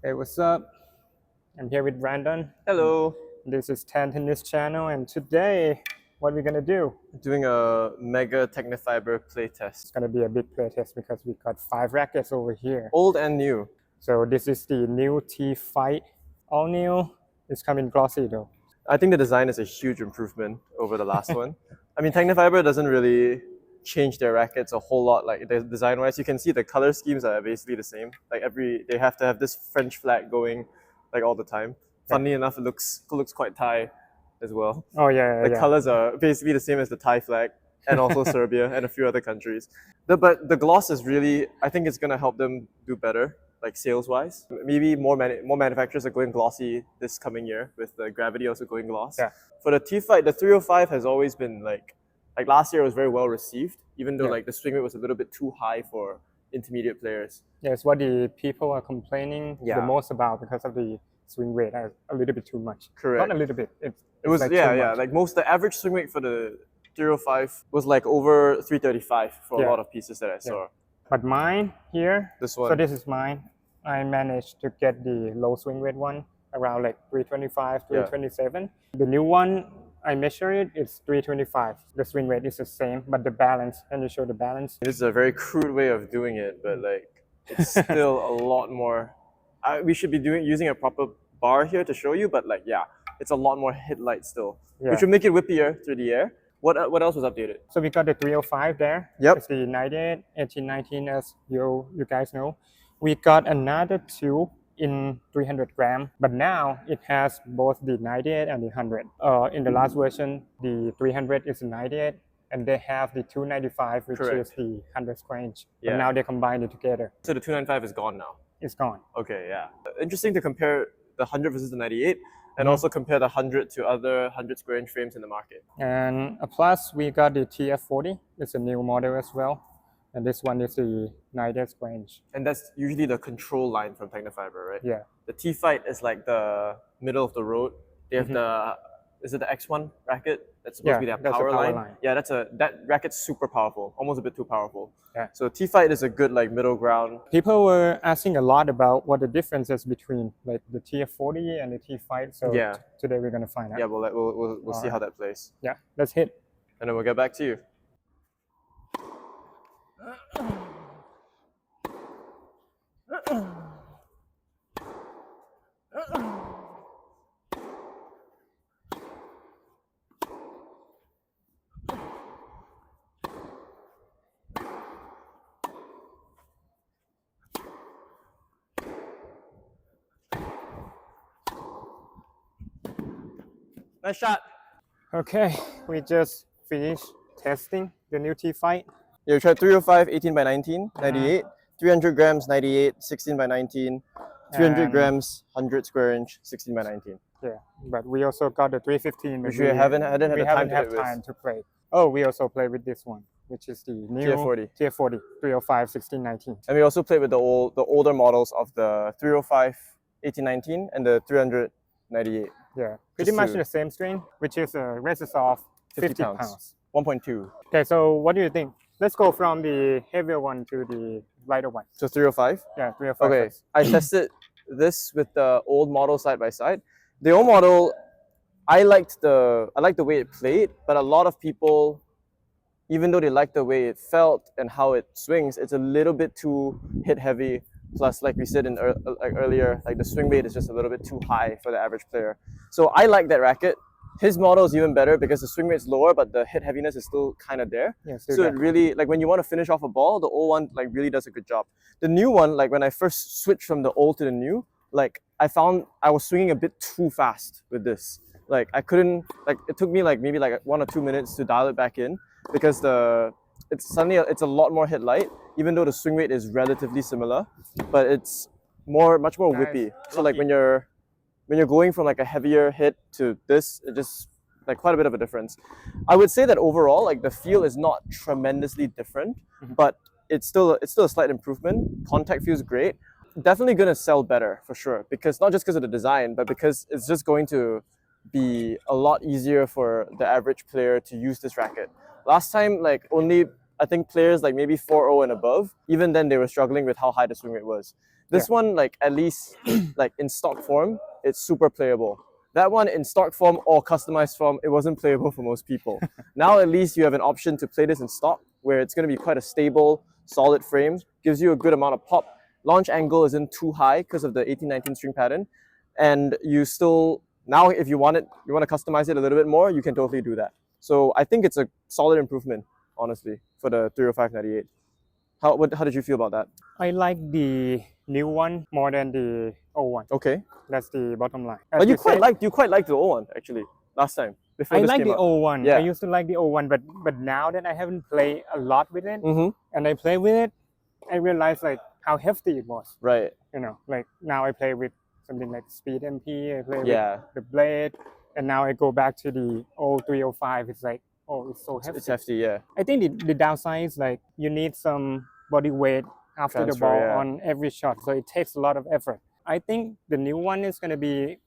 Hey, what's up? I'm here with Brandon. Hello. This is Tan Tennis Channel, and today, what we're gonna do? Doing a mega Tecnifibre It's playtest. gonna be a big play test because we got 5 rackets over here. Old and new. So this is the new Tfight, all new. It's coming glossy though. I think the design is a huge improvement over the last one. I mean, Tecnifibre doesn't really change their rackets a whole lot. Like design-wise, you can see the color schemes are basically the same. Like they have to have this French flag going, like all the time. Funnily enough, it looks quite Thai as well. Oh yeah, The yeah. colors are basically the same as the Thai flag and also Serbia and a few other countries. But the gloss is really, I think it's gonna help them do better, like sales-wise. Maybe more manufacturers are going glossy this coming year with the Gravity also going gloss. Yeah. For the Tfight, the 305 has always been like last year it was very well received, even though Yeah. like the swing rate was a little bit too high for intermediate players. Yeah, it's what the people are complaining the Yeah. most about because of the swing rate. A little bit too much. Correct. Not a little bit. It's It was like yeah, too yeah. much. Like the average swing rate for the 305 was like over 335 for Yeah. a lot of pieces that I saw. But mine here, This one. so this is mine. I managed to get the low swing rate one around like 325, 327. The new one, I measured it, it's 325. The swing rate is the same, but the balance, can you show the balance? This is a very crude way of doing it, but like it's still a lot more. We should be using a proper bar here to show you, but like yeah, it's a lot more hit light still, Yeah. which will make it whippier through the air. What else was updated? So we got the 305 there. Yep. It's the 98, 1819 as you guys know. We got another two in 300 gram, but now it has both the 98 and the 100. In the last version, the 300 is the 98, and they have the 295, which Correct. is the 100 square inch. Yeah. But now they combine it together. So the 295 is gone now. It's gone. Okay, yeah. Interesting to compare the 100 versus the 98, and also compare the 100 to other 100 square inch frames in the market. And plus, we got the TF40. It's a new model as well. And this one is the 90 square inch. And that's usually the control line from Tecnifibre, right? Yeah. The Tfight is like the middle of the road. They have is it the X1 racket? That's supposed to be their that's the power power line. line. Yeah, that racket's super powerful, almost a bit too powerful. Yeah. So Tfight is a good like middle ground. People were asking a lot about what the difference is between like the TF40 and the Tfight. So Yeah. today we're gonna find out. Yeah, we'll see how that plays, Yeah, let's hit. and then we'll get back to you. Nice shot. Okay, we just finished testing the new Tfight. Yeah, we tried 305, 18 by 19, 98, 300 grams, 98, 16 by 19, 300 And- grams, 100 square inch, 16 by 19. Yeah, but we also got the 315. but Which we haven't had we the time haven't to had play with. time to play. Oh, we also played with this one, which is the new TF40. TF40 305 1619. And we also played with the older models of the 305, 1819 and the 300, 98. Yeah, pretty Just much to- the same string, which is a resist of 50 pounds. 1.2. Okay, so what do you think? Let's go from the heavier one to the lighter one. So 305. Yeah, 305. Okay, first. I tested this with the old model side by side. The old model, I liked the way it played, but a lot of people, even though they like the way it felt and how it swings, it's a little bit too hit heavy. Plus, like we said earlier, like the swing rate is just a little bit too high for the average player. So I like that racket. His model is even better because the swing rate is lower, but the hit heaviness is still kind of there. Yeah, still So there. it really, like when you want to finish off a ball, the old one like really does a good job. The new one, like when I first switched from the old to the new, like I found I was swinging a bit too fast with this. Like I couldn't, like it took me like maybe like 1 or 2 minutes to dial it back in because it's a lot more hit light, even though the swing rate is relatively similar, but it's much more whippy. So like when you're going from like a heavier hit to this, it just like quite a bit of a difference. I would say that overall, like the feel is not tremendously different, but it's still a slight improvement. Contact feels great. Definitely gonna sell better for sure, because not just because of the design, but because it's just going to be a lot easier for the average player to use this racket. Last time, like only I think players like maybe 4-0 and above, even then they were struggling with how high the swing rate was. This one, like at least like in stock form, it's super playable. That one in stock form or customized form, it wasn't playable for most people. Now at least you have an option to play this in stock, where it's going to be quite a stable, solid frame, gives you a good amount of pop. Launch angle isn't too high because of the 1819 string pattern, and you still now if you want to customize it a little bit more, you can totally do that. So I think it's a solid improvement, honestly, for the 305/98. How did you feel about that? I like the new one more than the old one. Okay, That's the bottom line. As but you said, quite liked the old one actually last time before I this like came the out. old one. Yeah. I used to like the old one, but now that I haven't played a lot with it, Mm-hmm. and I play with it, I realized like how hefty it was. Right. You know, like now I play with something like Speed MP. I play Yeah. with the Blade, and now I go back to the old 305. It's like, oh, it's so hefty. It's hefty, yeah. I think the downside is like you need some body weight after the Transfer, ball yeah. on every shot, so it takes a lot of effort. I think the new one is going to be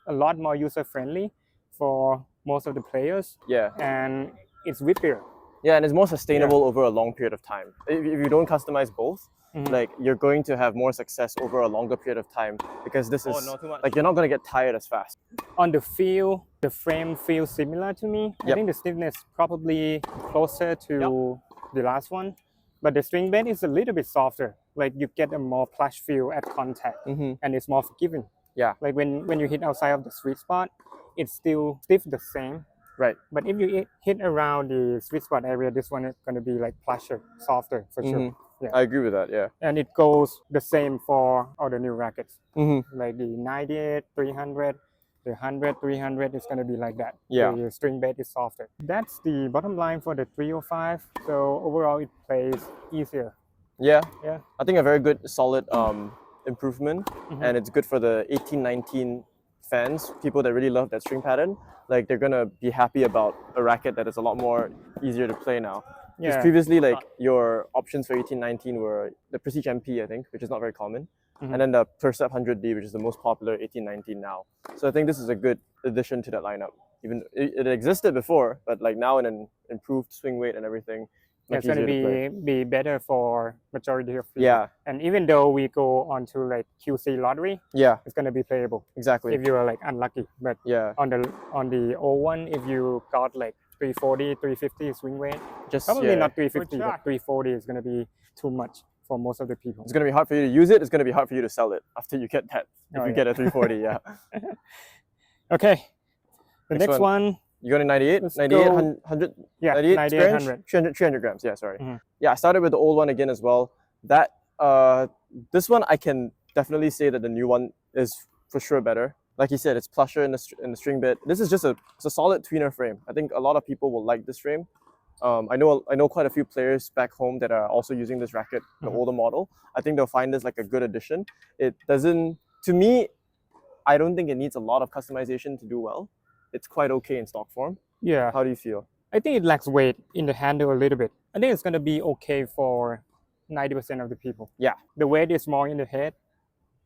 a lot more user friendly for most of the players, Yeah. and it's whippier. Yeah, and it's more sustainable over a long period of time. If you don't customize both, like you're going to have more success over a longer period of time because this is not too much. like you're not going to get tired as fast. On the feel, the frame feels similar to me. I Yep. think the stiffness probably closer to the last one, but the string bed is a little bit softer. Like you get a more plush feel at contact, and it's more forgiving. Yeah. Like when you hit outside of the sweet spot, it's still stiff the same. Right. But if you hit around the sweet spot area, this one is going to be like plusher, softer for sure. Yeah. I agree with that, yeah. And it goes the same for all the new rackets. Mm-hmm. Like the 98, 300, the 100, 300 is going to be like that. Yeah. The string bed is softer. That's the bottom line for the 305. So overall, it plays easier. Yeah. Yeah. I think a very good, solid improvement, and it's good for the 1819 fans, people that really love that string pattern. Like they're gonna be happy about a racket that is a lot more easier to play now. Because Yeah. previously, like your options for 1819 were the Prestige MP, I think, which is not very common, and then the Percept 100D, which is the most popular 1819 now. So I think this is a good addition to that lineup. Even it existed before, but like now in an improved swing weight and everything, It's much going to easier to play. be better for majority of people. Yeah, And even though we go on to like QC lottery, yeah, it's going to be playable exactly. if you are like unlucky. But Yeah, on the old one, if you got like 340, 350 swing weight, just probably yeah. not 350, but 340 is going to be too much for most of the people. It's gonna be hard for you to use it. It's gonna be hard for you to sell it after you get that. If Oh, you yeah. get a 340, yeah. Okay, the Next next one, You got a 98, Let's 98, go- 100, yeah, 98 98, grams? 100. 300 grams, yeah, sorry. Mhm. Yeah, I started with the old one again as well. That, this one, I can definitely say that the new one is for sure better. Like you said, it's plusher in the string bit. This is just it's a solid tweener frame. I think a lot of people will like this frame. I know quite a few players back home that are also using this racket, the older model. I think they'll find this like a good addition. It doesn't, to me, I don't think it needs a lot of customization to do well. It's quite okay in stock form. Yeah, How do you feel? I think it lacks weight in the handle a little bit. I think it's going to be okay for 90% of the people. Yeah. The weight is more in the head,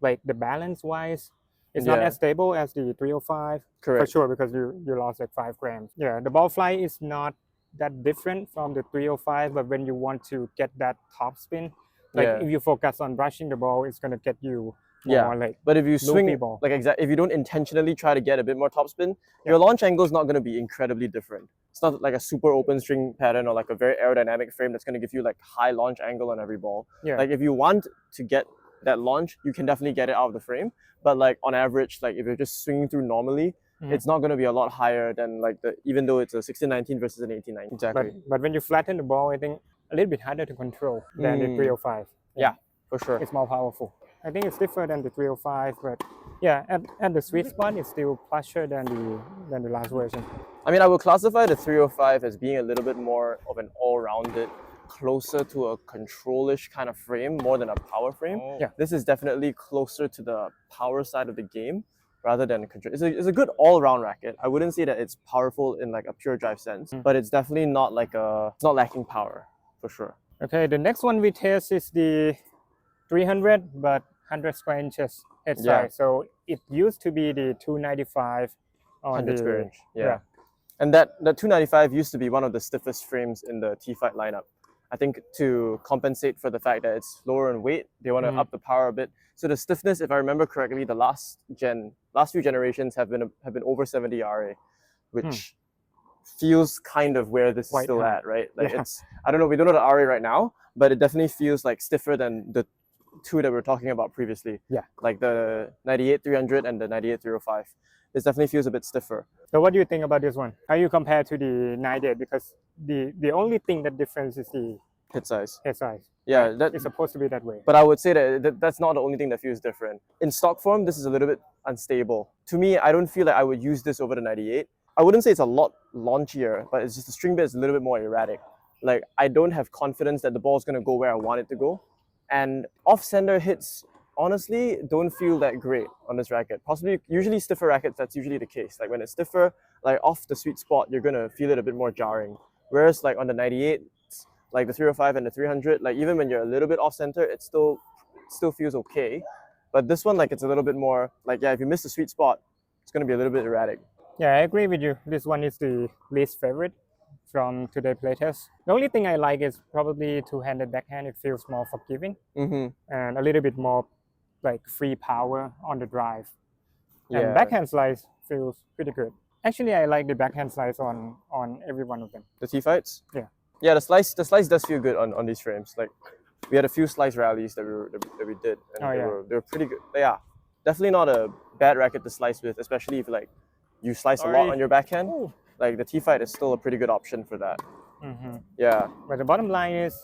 like the balance wise. It's not Yeah. as stable as the 305 for Correct. sure because you lost like 5 grams. Yeah, the ball flight is not that different from the 305, but when you want to get that top spin, like Yeah. if you focus on brushing the ball, it's going to get you Yeah. more like But if you swing, loopy ball. like if you don't intentionally try to get a bit more topspin, your launch angle is not going to be incredibly different. It's not like a super open string pattern or like a very aerodynamic frame that's going to give you like high launch angle on every ball. Yeah. Like if you want to get that launch, you can definitely get it out of the frame. But like on average, like if you're just swinging through normally, it's not going to be a lot higher than like even though it's a 1619 versus an 1819. Exactly. But when you flatten the ball, I think a little bit harder to control than the 305. Yeah, for sure. It's more powerful. I think it's different than the 305, but yeah, at the sweet spot, it's still plusher than the last version. I mean, I would classify the 305 as being a little bit more of an all-rounded, closer to a control-ish kind of frame more than a power frame. Yeah. This is definitely closer to the power side of the game rather than control. It's a good all-round racket. I wouldn't say that it's powerful in like a pure drive sense, but it's definitely not like it's not lacking power for sure. Okay, the next one we test is the 300, but 100 square inches head size. Yeah. So it used to be the 295 on 100 the square inch. Yeah. yeah. And that 295 used to be one of the stiffest frames in the Tfight lineup. I think to compensate for the fact that it's lower in weight, they want to up the power a bit. So the stiffness, if I remember correctly, the last few generations have been over 70 RA, which feels kind of where this is Quite still high. at, right? Like Yeah. it's, I don't know, we don't know the RA right now, but it definitely feels like stiffer than the two that we were talking about previously. Yeah. Like the 98-300 and the 98-305. This definitely feels a bit stiffer. So what do you think about this one? How you compare to the 98? Because the only thing that difference is the Hit size. head size. Yeah, right? that, It's supposed to be that way. but I would say that that's not the only thing that feels different. In stock form, this is a little bit unstable. To me, I don't feel like I would use this over the 98. I wouldn't say it's a lot launchier, but it's just the string bit is a little bit more erratic. Like I don't have confidence that the ball's gonna go where I want it to go. And off-center hits, honestly, don't feel that great on this racket. Possibly, usually stiffer rackets, that's usually the case. Like when it's stiffer, like off the sweet spot, you're gonna feel it a bit more jarring. Whereas like on the 98, like the 305 and the 300, like even when you're a little bit off-center, it still feels okay. But this one, like it's a little bit more, like yeah, if you miss the sweet spot, it's gonna be a little bit erratic. Yeah, I agree with you. This one is the least favorite from today's playtest. The only thing I like is probably two-handed backhand. It feels more forgiving and a little bit more like free power on the drive. And Yeah. backhand slice feels pretty good. Actually, I like the backhand slice on every one of them. The Tfights? Yeah. Yeah, the slice does feel good on these frames. Like we had a few slice rallies that we did, and they were pretty good. But yeah, definitely not a bad racket to slice with, especially if like you slice a lot on your backhand. Ooh. Like the Tfight is still a pretty good option for that. Yeah. But the bottom line is,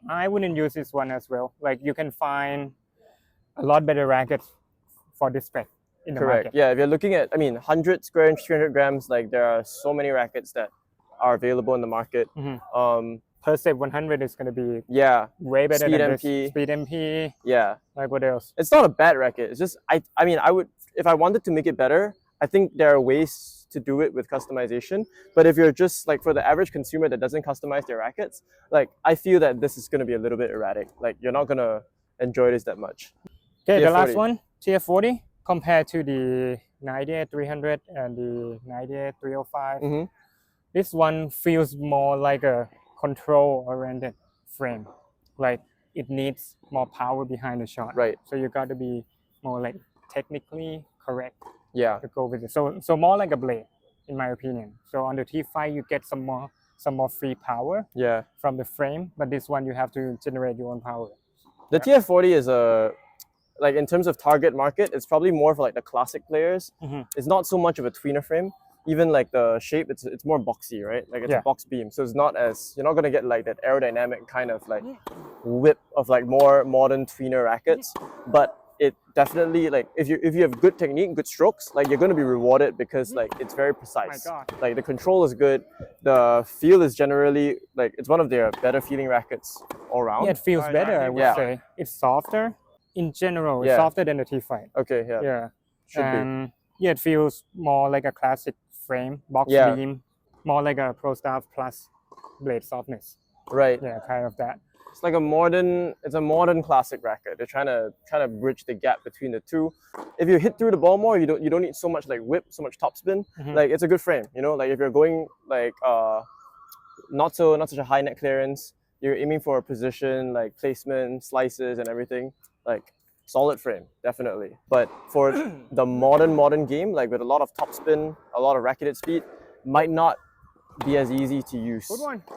I wouldn't use this one as well. Like you can find a lot better rackets for this spec in the Correct. market. Yeah, if you're looking at, I mean, 100 square inch, 300 grams, like there are so many rackets that are available in the market. Per se 100 is going to be Yeah. way better Speed than MP. this. Speed MP. Yeah. Like what else? It's not a bad racket. It's just I mean I would, if I wanted to make it better, I think there are ways to do it with customization. But if you're just like for the average consumer that doesn't customize their rackets, like I feel that this is gonna be a little bit erratic. Like you're not gonna enjoy this that much. Okay, the last TF40. one, TF40, compared to the 98-300 and the 98-305. This one feels more like a control-oriented frame. Like it needs more power behind the shot. Right. So you got to be more like technically correct Yeah. to go with it. So more like a blade, in my opinion. So on the T5, you get some more free power Yeah. from the frame, but this one you have to generate your own power. The TF40 is a, like in terms of target market, it's probably more for like the classic players. It's not so much of a tweener frame. Even like the shape, it's more boxy, right? Like it's a box beam, so it's not as, you're not gonna get like that aerodynamic kind of like whip of like more modern tweener rackets. But it definitely, like if you have good technique, good strokes, like you're gonna be rewarded because like it's very precise. Oh my God. Like the control is good, the feel is generally like it's one of their better feeling rackets all around. Yeah, it feels better, I would say. It's softer. In general, it's softer than the T-Fight. Okay, yeah. Yeah. Should And yeah, it feels more like a classic frame, box beam, more like a Pro Staff Plus blade softness. be. Right. Yeah, kind of that. It's like a modern classic racket. They're trying to bridge the gap between the two. If you hit through the ball more, you don't need so much like whip, so much topspin. Like it's a good frame, you know. Like if you're going like not such a high net clearance, you're aiming for a position like placement, slices, and everything. Like solid frame, definitely. But for the modern game, like with a lot of topspin, a lot of racketed speed, might not be as easy to use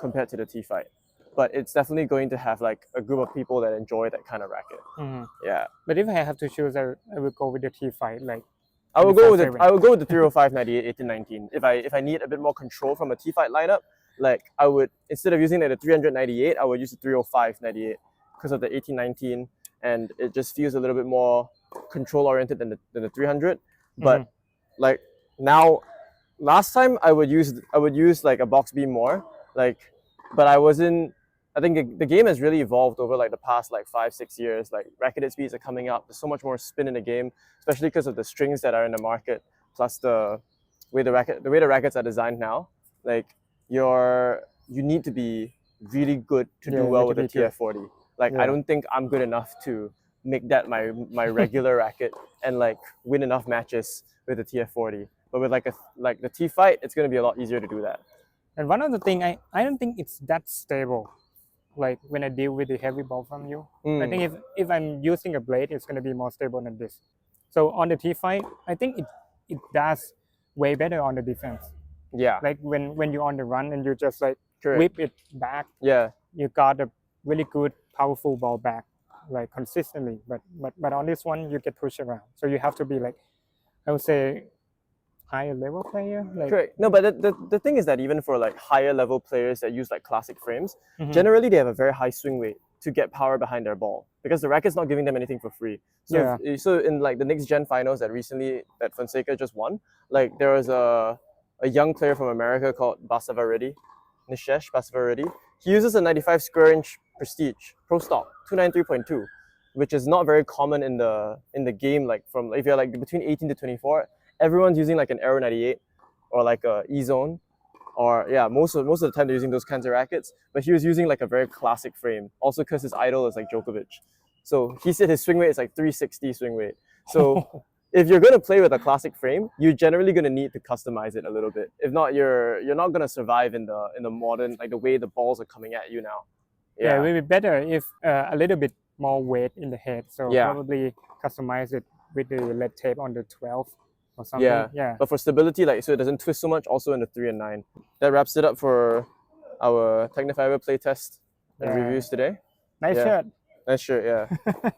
compared to the T-Fight. But it's definitely going to have like a group of people that enjoy that kind of racket. Yeah. But if I have to choose, I would go with the T-Fight. Like I will go with the 305, 98, 18, 19. If I need a bit more control from a T-Fight lineup, like I would, instead of using like the 398, I would use the 305, 98 because of the 18, 19, and it just feels a little bit more control oriented than the 300. But like now, last time I would use like a box beam more, like, but I wasn't. I think the game has really evolved over like the past like 5-6 years. Like racketed speeds are coming up. There's so much more spin in the game, especially because of the strings that are in the market, plus the way the rackets are designed now. Like you need to be really good to do well with the TF40. Like I don't think I'm good enough to make that my regular racket and like win enough matches with the TF40. But with like the T-Fight, it's gonna be a lot easier to do that. And one of the thing, I don't think it's that stable. like when I deal with the heavy ball from you. I Mm. think if I'm using a blade, it's gonna be more stable than this. So on the T-Fight, I think it does way better on the defense. Yeah. Like when you're on the run and you just like Correct. whip it back, Yeah. you got a really good powerful ball back, like consistently. But on this one, you get pushed around, so you have to be like, I would say, higher level player. Like Correct. No, but the thing is that even for like higher level players that use like classic frames, Mhm. generally they have a very high swing weight to get power behind their ball because the racket's not giving them anything for free. So so in like the next gen finals that recently that Fonseca just won, like there was a young player from America called Basavareddy, Nishesh Basavareddy. He uses a 95 square inch Prestige Pro Stock 293.2, which is not very common in the game. Like from if you're like between 18 to 24, everyone's using like an Aero 98 or like a E-Zone, or yeah, most of the time they're using those kinds of rackets. But he was using like a very classic frame, also because his idol is like Djokovic. So he said his swing weight is like 360 swing weight. So if you're gonna play with a classic frame, you're generally gonna need to customize it a little bit. If not, you're not gonna survive in the modern, like the way the balls are coming at you now. yeah, it would be better if a little bit more weight in the head. So Yeah. probably customize it with the lead tape on the 12 or something. Yeah. But for stability, like so it doesn't twist so much, also in the 3 and 9. That wraps it up for our Tecnifibre playtest and Yeah. reviews today. Nice Yeah. shirt. Nice shirt, yeah.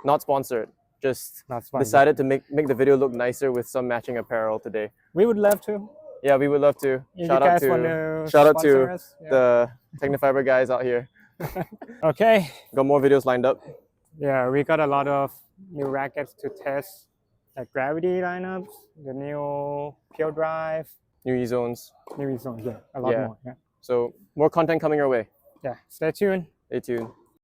Not sponsored. Just Not sponsored. decided to make the video look nicer with some matching apparel today. We would love to. Yeah, we would love to. If Shout you out guys to wanna shout out sponsor to us, yeah. the Tecnifibre guys out here. Okay. Got more videos lined up. Yeah, we got a lot of new rackets to test, like gravity lineups, the new pure drive, New E-Zones. new zone. Yeah, a lot Yeah. more. Yeah. So more content coming our way. Yeah. Stay tuned. Stay tuned.